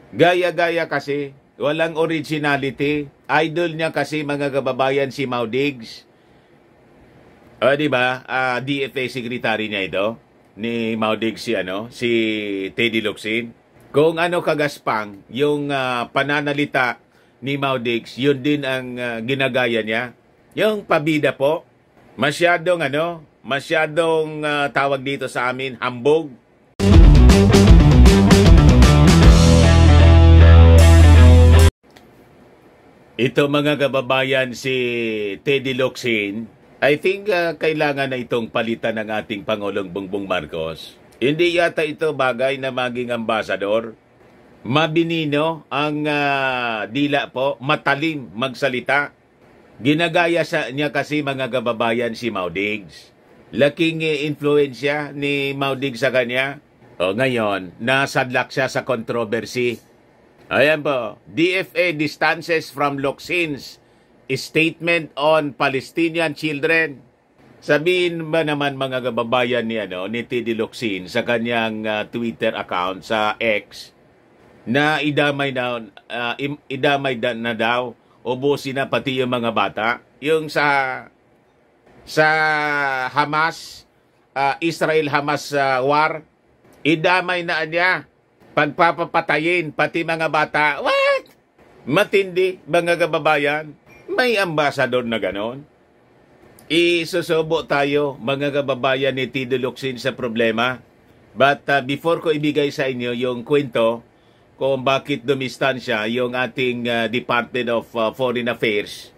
Gaya-gaya kasi, walang originality. Idol niya kasi mga kababayan si Mau Diggs. O, di ba? DFA secretary niya ito. Ni Mau Diggs si Teddy Locsin. Kung ano kagaspang, yung pananalita ni Mau Diggs, yun din ang ginagaya niya. Yung pabida po, masyadong tawag dito sa amin, hambog. Ito mga kababayan, si Teddy Locsin, I think kailangan na itong palitan ng ating Pangulong Bongbong Marcos. Hindi yata ito bagay na maging ambasador. Mabinino ang dila po, matalim magsalita. Ginagaya niya kasi mga kababayan si Mau Diggs. Laking influensya ni Mau Diggs sa kanya. O ngayon, nasadlak siya sa controversy. Ayan po, DFA distances from Locsin's statement on Palestinian children. Sabihin ba naman mga kababayan ni Teddy Locsin sa kanyang Twitter account sa X na idamay na daw, ubusin na pati yung mga bata. Yung sa Hamas, Israel-Hamas war, idamay na niya. Pagpapatayin pati mga bata. What? Matindi mga kababayan. May ambasador na ganon. Isusubo tayo mga kababayan ni Teddy Locsin sa problema. But before ko ibigay sa inyo yung kwento kung bakit dumistansya yung ating Department of Foreign Affairs,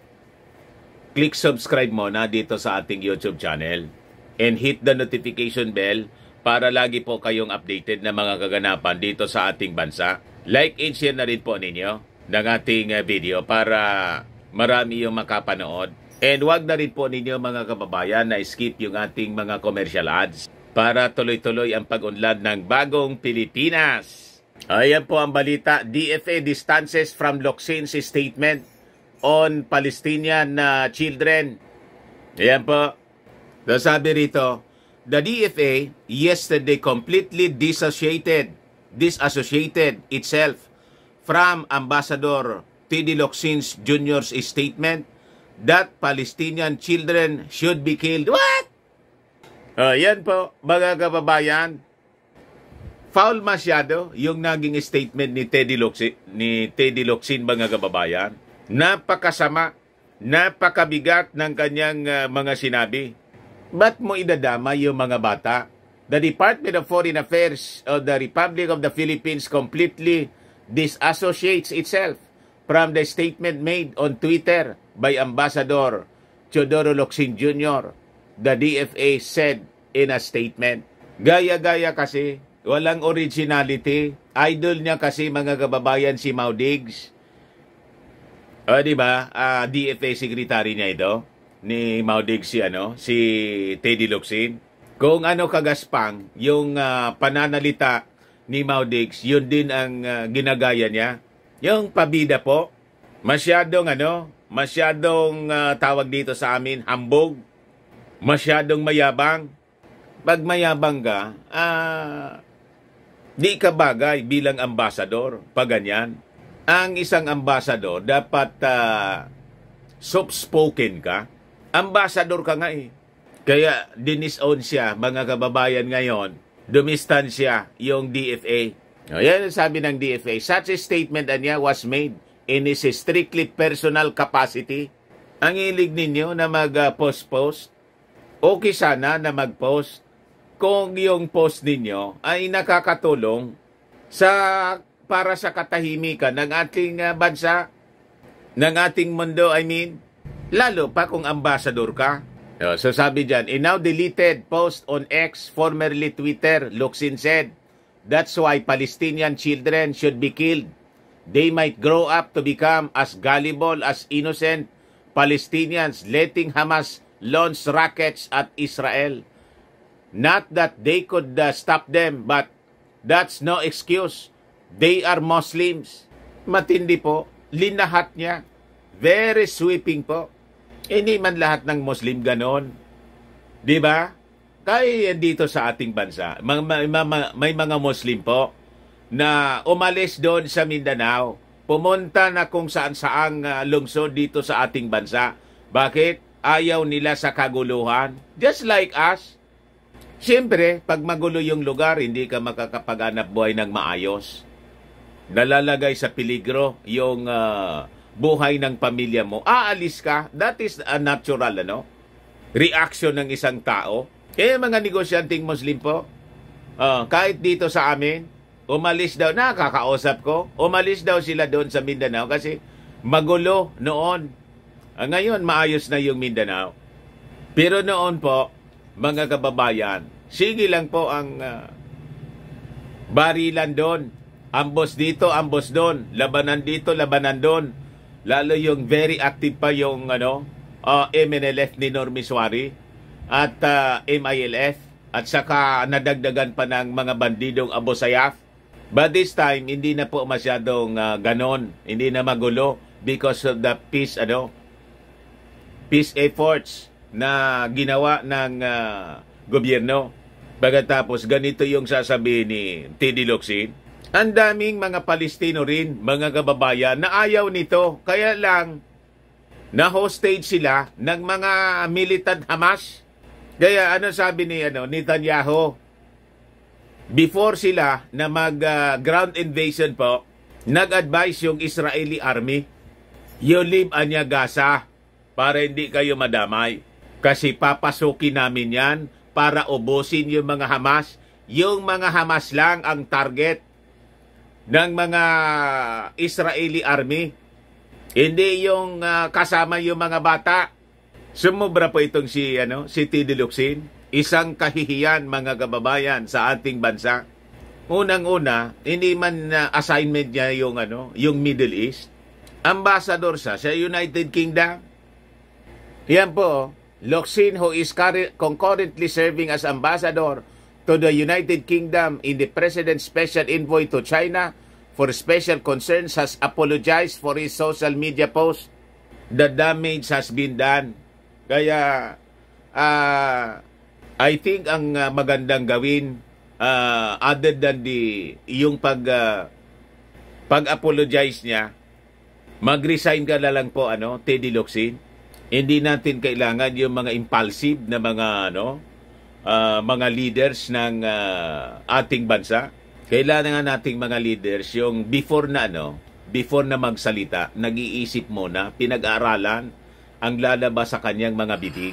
click subscribe muna dito sa ating YouTube channel and hit the notification bell para lagi po kayong updated na mga kaganapan dito sa ating bansa. Like and share na rin po ninyo ng ating video para marami yung makapanood. And wag na rin po ninyo mga kababayan na skip yung ating mga commercial ads para tuloy-tuloy ang pag-unlad ng bagong Pilipinas. Ayan po ang balita. DFA distances from Locsin's statement on Palestinian children. Ayan po. Sabi rito, the DFA yesterday completely disassociated itself from Ambassador Teddy Locsin Jr.'s statement that Palestinian children should be killed. What? Yan po, mga kababayan. Foul masyado yung naging statement ni Teddy Locsin, mga kababayan. Napakasama, napakabigat ng kanyang mga sinabi. Ba't mo idadama yung mga bata? The Department of Foreign Affairs of the Republic of the Philippines completely disassociates itself from the statement made on Twitter by Ambassador Teodoro Locsin Jr., the DFA said in a statement. Gaya-gaya kasi, walang originality. Idol niya kasi mga kababayan si Mau Diggs. Di ba? DFA secretary niya ito. Ni Mau Diggs si Teddy Locsin. Kung ano kagaspang, yung pananalita ni Mau Diggs, yun din ang ginagaya niya. Yung pabida po, masyadong tawag dito sa amin, hambog. Masyadong mayabang. Pag mayabang ka, di ka bagay bilang ambasador. Pag ganyan. Ang isang ambasador, dapat soft-spoken ka. Ambassador ka nga eh. Kaya dinisown siya, mga kababayan ngayon, dumistansya yung DFA. Yan ang sabi ng DFA. Such a statement niya was made in his strictly personal capacity. Ang hilig ninyo na mag-post-post, okay sana na mag-post kung yung post ninyo ay nakakatulong para sa katahimikan ng ating bansa, ng ating mundo, lalo pa kung ambassador ka. So sabi dyan, in now deleted post on X, formerly Twitter, Locsin said, that's why Palestinian children should be killed. They might grow up to become as gullible as innocent Palestinians letting Hamas launch rockets at Israel. Not that they could stop them, but that's no excuse. They are Muslims. Matindi po, linahat niya. Very sweeping po. Hindi man lahat ng Muslim ganon. Di ba? Kaya dito sa ating bansa, may mga Muslim po na umalis doon sa Mindanao. Pumunta na kung saan-saang lungsod dito sa ating bansa. Bakit? Ayaw nila sa kaguluhan. Just like us. Siyempre, pag magulo yung lugar, hindi ka makakapaghanap buhay ng maayos. Nalalagay sa peligro yung buhay ng pamilya mo. Aalis ka. That is a natural reaction ng isang tao. Kaya mga negosyanteng Muslim po, kahit dito sa amin, umalis daw, nakakausap ko, umalis daw sila doon sa Mindanao kasi magulo noon. Ngayon, maayos na yung Mindanao. Pero noon po, mga kababayan, sige lang po ang barilan doon. Ambos dito, ambos doon. Labanan dito, labanan doon. Lalo yung very active pa yung MNLF ni Normie Suari at MILF. At saka nadagdagan pa ng mga bandidong Abu Sayyaf. But this time, hindi na po masyadong ganon. Hindi na magulo because of the peace efforts na ginawa ng gobyerno. Pagkatapos, ganito yung sasabihin ni Teddy Locsin. Ang daming mga Palestino rin, mga kababayan, na ayaw nito. Kaya lang, na-hostage sila ng mga militant Hamas. Kaya ano sabi ni Netanyahu? Before sila na mag-ground invasion po, nag-advise yung Israeli army, you leave Anya Gaza para hindi kayo madamay. Kasi papasukin namin yan para ubusin yung mga Hamas. Yung mga Hamas lang ang target ng mga Israeli army. Hindi yung kasama yung mga bata. Sumobra po itong si Teddy Locsin. Isang kahihiyan, mga kababayan, sa ating bansa. Unang-una, hindi man assignment niya yung Middle East. Ambassador sa United Kingdom. Yan po, Locsin, who is concurrently serving as ambassador to the United Kingdom in the President's Special Envoy to China for special concerns, has apologized for his social media post. The damage has been done. Kaya, I think ang magandang gawin, other than yung pag-apologize niya, mag-resign ka na lang po, Teddy Locsin. Hindi natin kailangan yung mga impulsive na mga leaders ng ating bansa. Kailangan nating mga leaders yung before na magsalita, nag-iisip muna, pinag-aaralan ang lalabas sa kanyang mga bibig.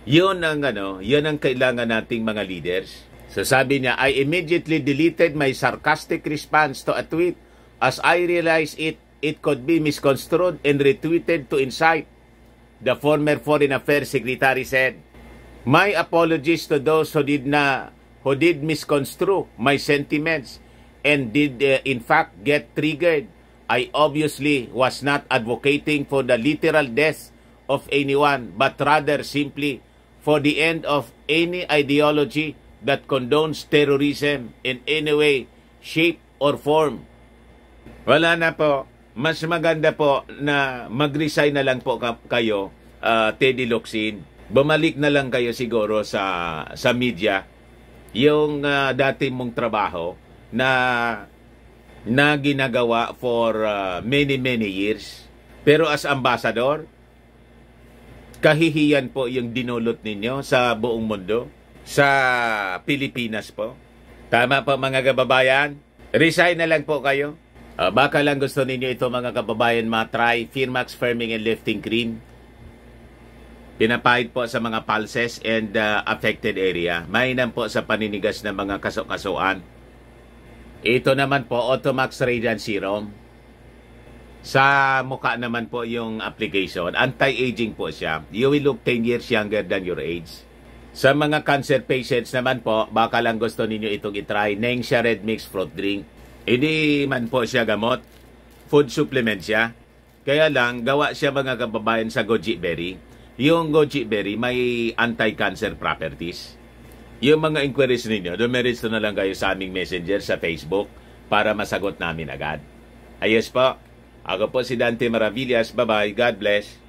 Yun ang kailangan nating mga leaders. So sabi niya, I immediately deleted my sarcastic response to a tweet as I realized it could be misconstrued and retweeted to incite. The former Foreign Affairs Secretary said, my apologies to those who did misconstrue my sentiments and did in fact get triggered. I obviously was not advocating for the literal death of anyone, but rather simply for the end of any ideology that condones terrorism in any way, shape, or form. Wala na po. Mas maganda po na mag-resign na lang po kayo, Teddy Locsin. Bumalik na lang kayo siguro sa media. Yung dati mong trabaho na ginagawa for many years. Pero as ambassador, kahihiyan po yung dinulot ninyo sa buong mundo, sa Pilipinas po. Tama po mga kababayan, resign na lang po kayo. Baka lang gusto ninyo ito mga kababayan matry, Firmax Firming and Lifting Cream. Pinapahid po sa mga pulses and affected area. Mainam po sa paninigas ng mga kasukasuan. Ito naman po, Automax Radiant Serum. Sa mukha naman po yung application. Anti-aging po siya. You will look 10 years younger than your age. Sa mga cancer patients naman po, baka lang gusto ninyo itong itry. Nengxia Red Mix Fruit Drink. Hindi man po siya gamot. Food supplement siya. Kaya lang, gawa siya mga kababayan sa goji berry. Yung goji berry may anti-cancer properties. Yung mga inquiries ninyo, dumiretso na lang kayo sa aming messenger sa Facebook para masagot namin agad. Ayos po. Ako po si Dante Maravillas. Bye-bye. God bless.